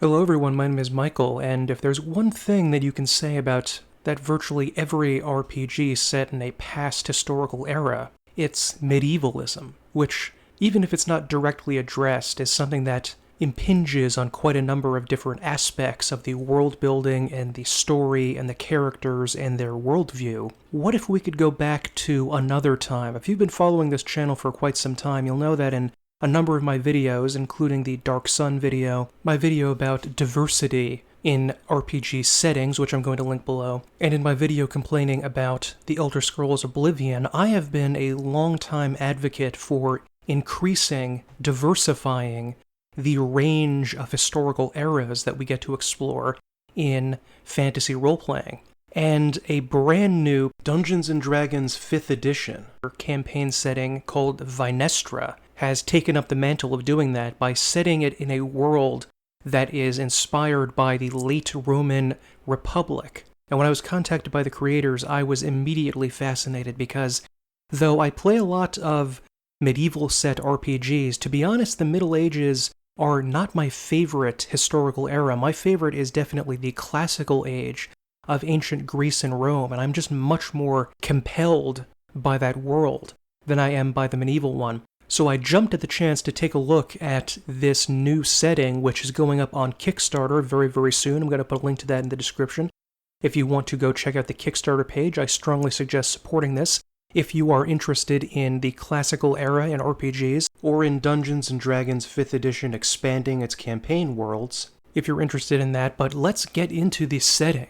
Hello everyone, my name is Michael, and if there's one thing that you can say about that virtually every RPG set in a past historical era, it's medievalism, which, even if it's not directly addressed, is something that impinges on quite a number of different aspects of the world building and the story and the characters and their worldview. What if we could go back to another time? If you've been following this channel for quite some time, you'll know that in a number of my videos, including the Dark Sun video, my video about diversity in RPG settings, which I'm going to link below, and in my video complaining about The Elder Scrolls Oblivion, I have been a long-time advocate for increasing, diversifying the range of historical eras that we get to explore in fantasy role-playing. And a brand new Dungeons & Dragons 5th edition campaign setting called Vynestra has taken up the mantle of doing that by setting it in a world that is inspired by the late Roman Republic. And when I was contacted by the creators, I was immediately fascinated because, though I play a lot of medieval set RPGs, to be honest, the Middle Ages are not my favorite historical era. My favorite is definitely the classical age of ancient Greece and Rome, and I'm just much more compelled by that world than I am by the medieval one. So I jumped at the chance to take a look at this new setting, which is going up on Kickstarter very, very soon. I'm going to put a link to that in the description. If you want to go check out the Kickstarter page, I strongly suggest supporting this. If you are interested in the classical era in RPGs, or in Dungeons & Dragons 5th edition expanding its campaign worlds, if you're interested in that, but let's get into the setting.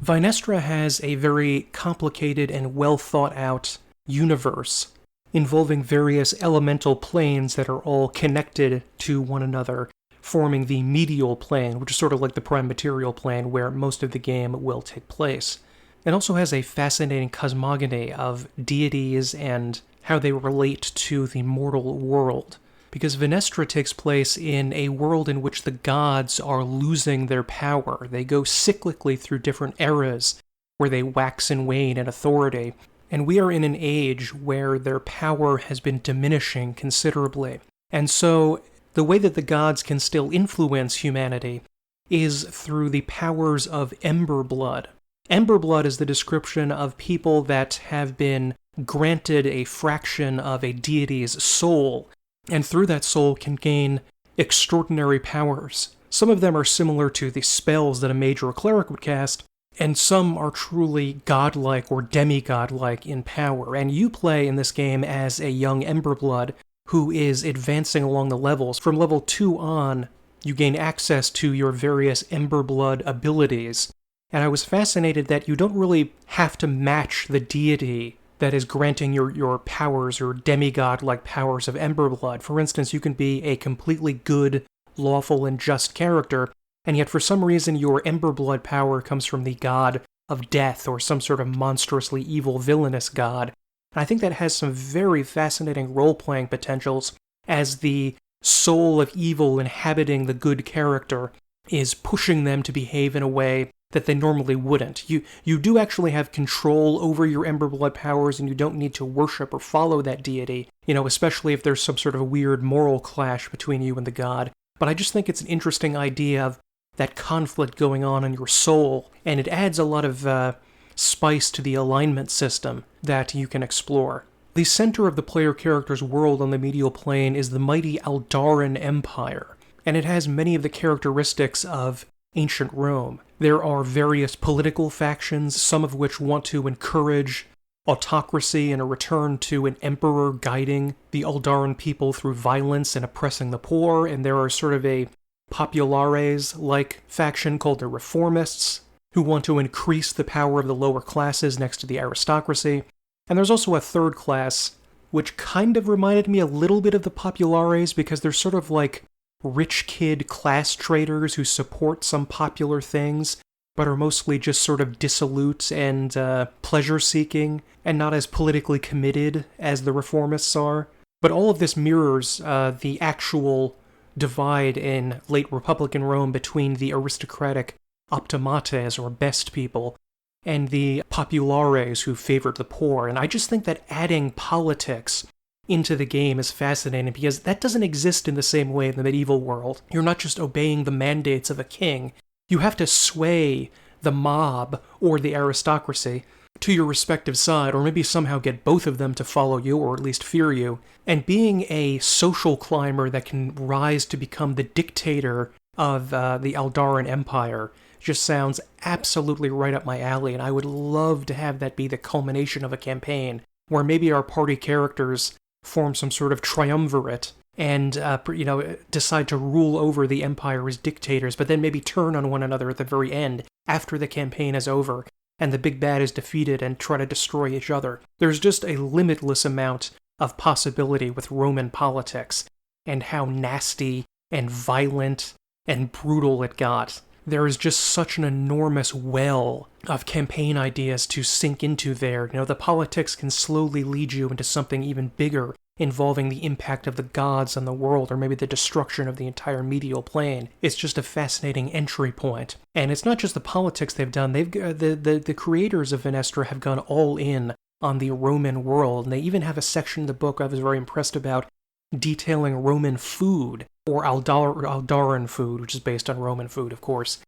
Vynestra has a very complicated and well thought out universe involving various elemental planes that are all connected to one another, forming the medial plane, which is sort of like the prime material plane where most of the game will take place. It also has a fascinating cosmogony of deities and how they relate to the mortal world, because Vynestra takes place in a world in which the gods are losing their power. They go cyclically through different eras where they wax and wane in authority, and we are in an age where their power has been diminishing considerably. And so the way that the gods can still influence humanity is through the powers of ember blood. Ember blood is the description of people that have been granted a fraction of a deity's soul, and through that soul can gain extraordinary powers. Some of them are similar to the spells that a mage or a cleric would cast, and some are truly godlike or demigod-like in power. And you play in this game as a young Emberblood who is advancing along the levels. From level 2 on, you gain access to your various Emberblood abilities. And I was fascinated that you don't really have to match the deity that is granting your powers, or demigod-like powers of Emberblood. For instance, you can be a completely good, lawful, and just character, and yet for some reason your Emberblood power comes from the god of death, or some sort of monstrously evil, villainous god. And I think that has some very fascinating role-playing potentials, as the soul of evil inhabiting the good character is pushing them to behave in a way that they normally wouldn't. You do actually have control over your Emberblood powers, and you don't need to worship or follow that deity, especially if there's some sort of weird moral clash between you and the god. But I just think it's an interesting idea of that conflict going on in your soul, and it adds a lot of spice to the alignment system that you can explore. The center of the player character's world on the medial plane is the mighty Aldaran Empire, and it has many of the characteristics of ancient Rome. There are various political factions, some of which want to encourage autocracy and a return to an emperor guiding the Aldaran people through violence and oppressing the poor, and there are sort of a populares-like faction called the Reformists, who want to increase the power of the lower classes next to the aristocracy. And there's also a third class, which kind of reminded me a little bit of the populares, because they're sort of like rich kid class traders who support some popular things, but are mostly just sort of dissolute and pleasure-seeking, and not as politically committed as the Reformists are. But all of this mirrors the actual divide in late Republican Rome between the aristocratic optimates, or best people, and the populares who favored the poor. And I just think that adding politics into the game is fascinating because that doesn't exist in the same way in the medieval world. You're not just obeying the mandates of a king. You have to sway the mob or the aristocracy to your respective side, or maybe somehow get both of them to follow you, or at least fear you. And being a social climber that can rise to become the dictator of the Aldaran Empire just sounds absolutely right up my alley, and I would love to have that be the culmination of a campaign, where maybe our party characters form some sort of triumvirate and decide to rule over the Empire as dictators, but then maybe turn on one another at the very end, after the campaign is over, and the big bad is defeated and try to destroy each other. There's just a limitless amount of possibility with Roman politics, and how nasty and violent and brutal it got. There is just such an enormous well of campaign ideas to sink into there. The politics can slowly lead you into something even bigger, involving the impact of the gods on the world, or maybe the destruction of the entire medial plane. It's just a fascinating entry point. And it's not just the politics they've done. The creators of Vynestra have gone all in on the Roman world, and they even have a section in the book I was very impressed about, detailing Roman food, or Aldaran food, which is based on Roman food, of course.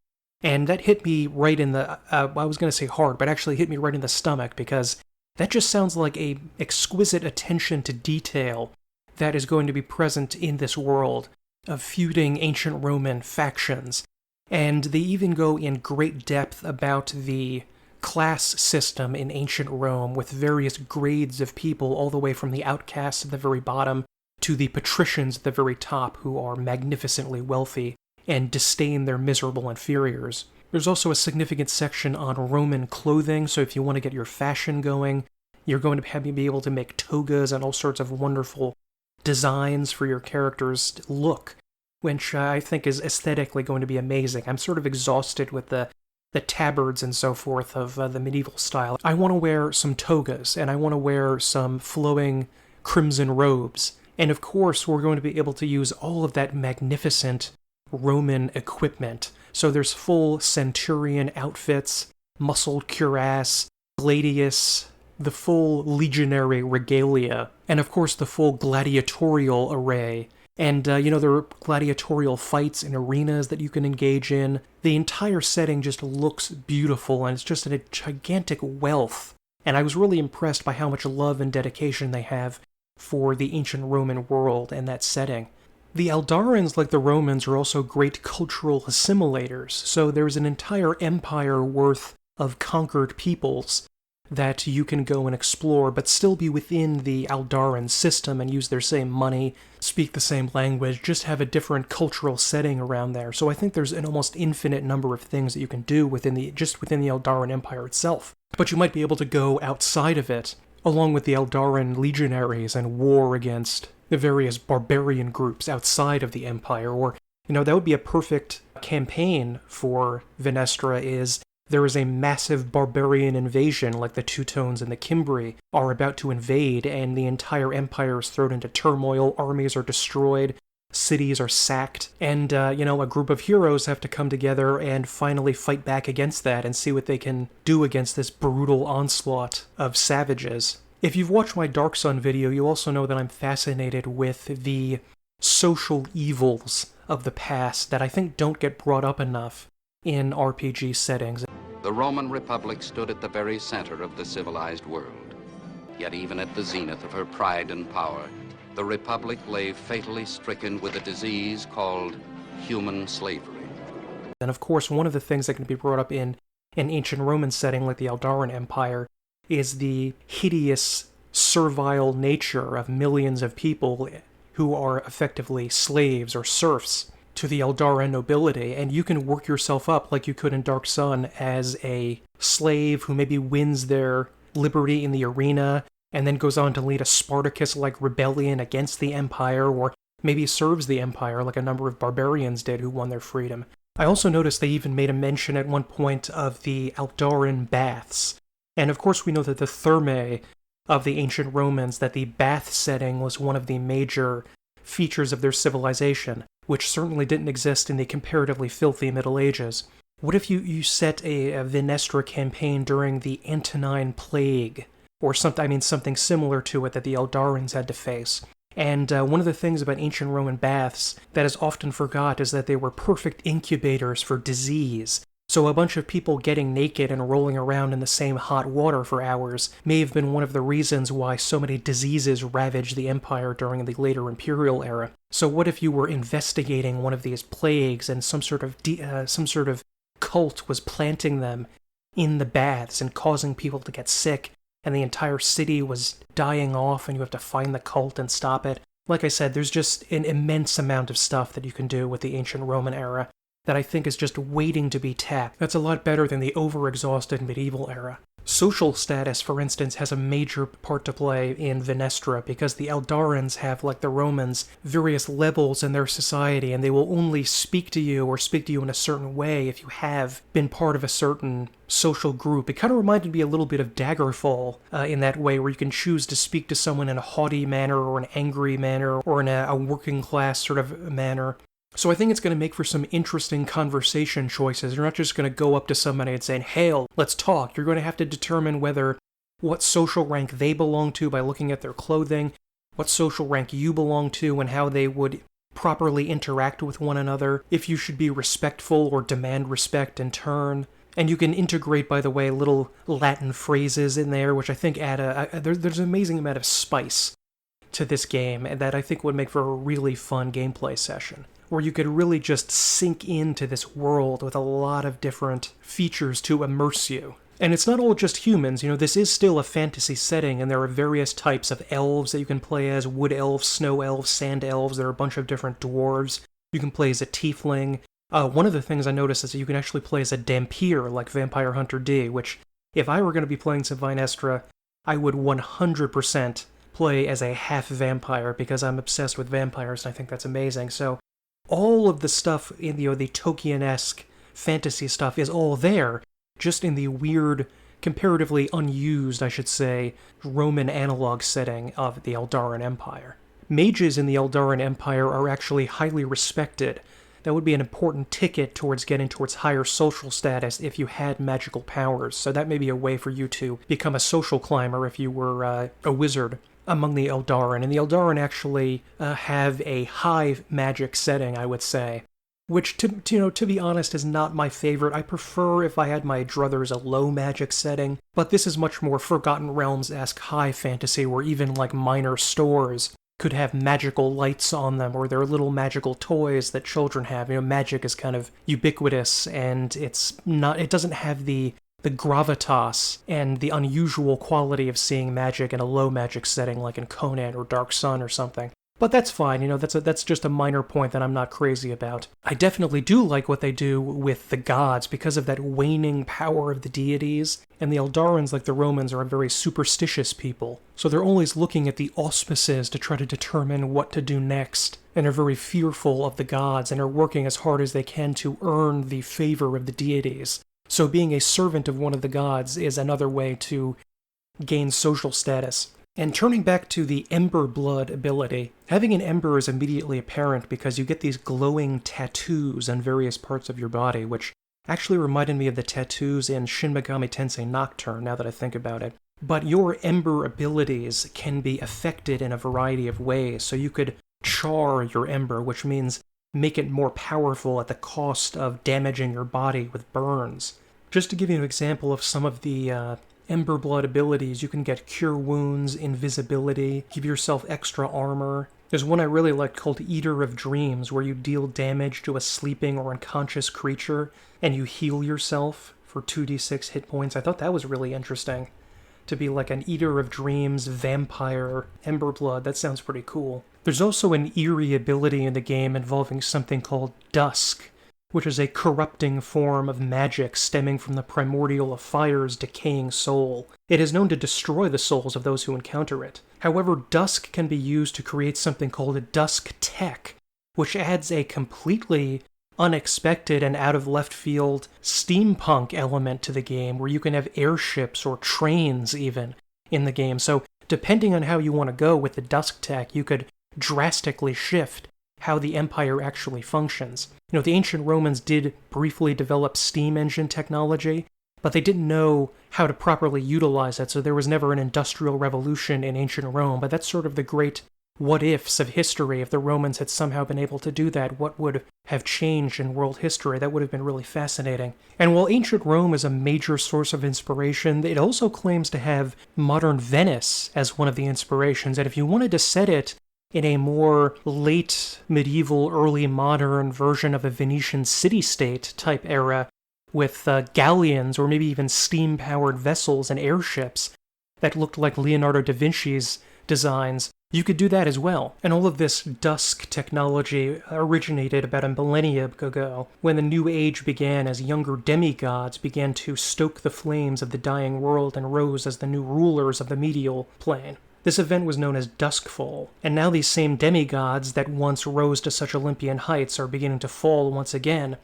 And that hit me right in the, I was going to say heart, but actually hit me right in the stomach, because that just sounds like a exquisite attention to detail that is going to be present in this world of feuding ancient Roman factions. And they even go in great depth about the class system in ancient Rome, with various grades of people, all the way from the outcasts at the very bottom to the patricians at the very top, who are magnificently wealthy and disdain their miserable inferiors. There's also a significant section on Roman clothing, so if you want to get your fashion going, you're going to be able to make togas and all sorts of wonderful designs for your character's look, which I think is aesthetically going to be amazing. I'm sort of exhausted with the tabards and so forth of the medieval style. I want to wear some togas, and I want to wear some flowing crimson robes. And of course, we're going to be able to use all of that magnificent Roman equipment. So there's full centurion outfits, muscled cuirass, gladius, the full legionary regalia, and of course the full gladiatorial array. And, there are gladiatorial fights in arenas that you can engage in. The entire setting just looks beautiful, and it's just a gigantic wealth. And I was really impressed by how much love and dedication they have for the ancient Roman world and that setting. The Aldarans, like the Romans, are also great cultural assimilators, so there's an entire empire worth of conquered peoples that you can go and explore, but still be within the Aldaran system and use their same money, speak the same language, just have a different cultural setting around there. So I think there's an almost infinite number of things that you can do within the Aldaran Empire itself. But you might be able to go outside of it, along with the Aldaran legionaries, and war against the various barbarian groups outside of the Empire. Or, that would be a perfect campaign for Vynestra, is there is a massive barbarian invasion, like the Teutones and the Cimbri are about to invade, and the entire empire is thrown into turmoil, armies are destroyed, cities are sacked, and, a group of heroes have to come together and finally fight back against that and see what they can do against this brutal onslaught of savages. If you've watched my Dark Sun video, you also know that I'm fascinated with the social evils of the past that I think don't get brought up enough in RPG settings. The Roman Republic stood at the very center of the civilized world. Yet even at the zenith of her pride and power, the Republic lay fatally stricken with a disease called human slavery. And of course, one of the things that can be brought up in an ancient Roman setting like the Aldaran Empire is the hideous, servile nature of millions of people who are effectively slaves or serfs to the Aldaran nobility, and you can work yourself up like you could in Dark Sun as a slave who maybe wins their liberty in the arena and then goes on to lead a Spartacus-like rebellion against the Empire, or maybe serves the Empire like a number of barbarians did who won their freedom. I also noticed they even made a mention at one point of the Aldaran baths. And of course we know that the thermae of the ancient Romans, that the bath setting was one of the major features of their civilization, which certainly didn't exist in the comparatively filthy Middle Ages. What if you set a Vynestra campaign during the Antonine Plague, or something similar to it that the Eldarans had to face. And one of the things about ancient Roman baths that is often forgot is that they were perfect incubators for disease. So a bunch of people getting naked and rolling around in the same hot water for hours may have been one of the reasons why so many diseases ravaged the empire during the later imperial era. So what if you were investigating one of these plagues and some sort of cult was planting them in the baths and causing people to get sick, and the entire city was dying off and you have to find the cult and stop it? Like I said, there's just an immense amount of stuff that you can do with the ancient Roman era that I think is just waiting to be tapped. That's a lot better than the overexhausted medieval era. Social status, for instance, has a major part to play in Vynestra because the Eldarans have, like the Romans, various levels in their society, and they will only speak to you or speak to you in a certain way if you have been part of a certain social group. It kind of reminded me a little bit of Daggerfall in that way, where you can choose to speak to someone in a haughty manner or an angry manner or in a working class sort of manner. So I think it's going to make for some interesting conversation choices. You're not just going to go up to somebody and say, "Hail, let's talk." You're going to have to determine what social rank they belong to by looking at their clothing, what social rank you belong to, and how they would properly interact with one another, if you should be respectful or demand respect in turn. And you can integrate, by the way, little Latin phrases in there, which I think add there's an amazing amount of spice to this game, and that I think would make for a really fun gameplay session, where you could really just sink into this world with a lot of different features to immerse you. And it's not all just humans, this is still a fantasy setting, and there are various types of elves that you can play as: wood elves, snow elves, sand elves. There are a bunch of different dwarves. You can play as a tiefling. One of the things I noticed is that you can actually play as a Dhampir, like Vampire Hunter D, which, if I were going to be playing some Vynestra, I would 100% play as a half vampire, because I'm obsessed with vampires, and I think that's amazing. So all of the stuff in the Tolkien-esque fantasy stuff is all there, just in the weird, comparatively unused, I should say, Roman analog setting of the Eldaran Empire. Mages in the Eldaran Empire are actually highly respected. That would be an important ticket towards getting towards higher social status if you had magical powers, so that may be a way for you to become a social climber if you were a wizard among the Eldaran. And the Eldaran actually have a high magic setting, I would say, which, to be honest, is not my favorite. I prefer, if I had my druthers, a low magic setting, but this is much more Forgotten Realms-esque high fantasy, where even like minor stores could have magical lights on them, or they're little magical toys that children have. Magic is kind of ubiquitous, and it doesn't have the gravitas and the unusual quality of seeing magic in a low magic setting like in Conan or Dark Sun or something. But that's fine, that's just a minor point that I'm not crazy about. I definitely do like what they do with the gods because of that waning power of the deities, and the Eldarans, like the Romans, are a very superstitious people, so they're always looking at the auspices to try to determine what to do next, and are very fearful of the gods, and are working as hard as they can to earn the favor of the deities. So being a servant of one of the gods is another way to gain social status. And turning back to the Ember Blood ability, having an ember is immediately apparent because you get these glowing tattoos on various parts of your body, which actually reminded me of the tattoos in Shin Megami Tensei Nocturne, now that I think about it. But your ember abilities can be affected in a variety of ways, so you could char your ember, which means make it more powerful at the cost of damaging your body with burns. Just to give you an example of some of the Ember Blood abilities, you can get Cure Wounds, Invisibility, give yourself extra armor. There's one I really liked called Eater of Dreams, where you deal damage to a sleeping or unconscious creature, and you heal yourself for 2d6 hit points. I thought that was really interesting. To be like an Eater of Dreams, vampire, Ember Blood, that sounds pretty cool. There's also an eerie ability in the game involving something called Dusk, which is a corrupting form of magic stemming from the primordial of fire's decaying soul. It is known to destroy the souls of those who encounter it. However, Dusk can be used to create something called a Dusk Tech, which adds a completely unexpected and out-of-left-field steampunk element to the game, where you can have airships or trains even in the game. So depending on how you want to go with the Dusk Tech, you could drastically shift how the Empire actually functions. The ancient Romans did briefly develop steam engine technology, but they didn't know how to properly utilize it, so there was never an industrial revolution in ancient Rome. But that's sort of the great what-ifs of history. If the Romans had somehow been able to do that, what would have changed in world history? That would have been really fascinating. And while ancient Rome is a major source of inspiration, it also claims to have modern Venice as one of the inspirations. And if you wanted to set it in a more late medieval, early modern version of a Venetian city-state type era, with galleons or maybe even steam-powered vessels and airships that looked like Leonardo da Vinci's designs, you could do that as well. And all of this dusk technology originated about a millennia ago, when the New Age began, as younger demigods began to stoke the flames of the dying world and rose as the new rulers of the medial plane. This event was known as Duskfall, and now these same demigods that once rose to such Olympian heights are beginning to fall once again.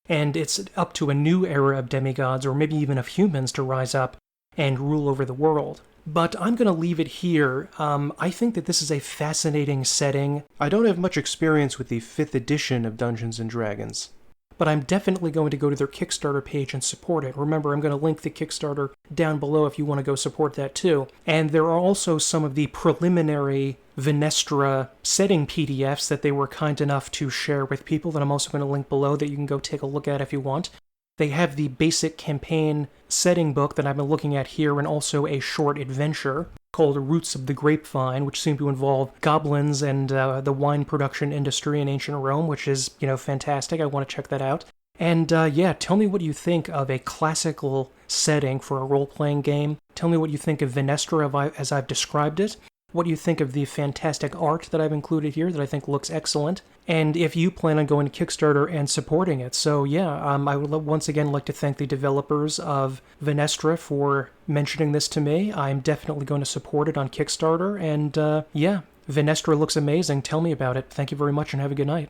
And it's up to a new era of demigods, or maybe even of humans, to rise up and rule over the world. But I'm going to leave it here. I think that this is a fascinating setting. I don't have much experience with the 5th edition of Dungeons & Dragons, but I'm definitely going to go to their Kickstarter page and support it. Remember, I'm going to link the Kickstarter down below if you want to go support that too. And there are also some of the preliminary Vynestra setting PDFs that they were kind enough to share with people that I'm also going to link below that you can go take a look at if you want. They have the basic campaign setting book that I've been looking at here, and also a short adventure called Roots of the Grapevine, which seem to involve goblins and the wine production industry in ancient Rome, which is, fantastic. I want to check that out. And tell me what you think of a classical setting for a role-playing game. Tell me what you think of Vynestra as I've described it. What you think of the fantastic art that I've included here that I think looks excellent, and if you plan on going to Kickstarter and supporting it. So I would once again like to thank the developers of Vynestra for mentioning this to me. I'm definitely going to support it on Kickstarter, and Vynestra looks amazing. Tell me about it. Thank you very much and have a good night.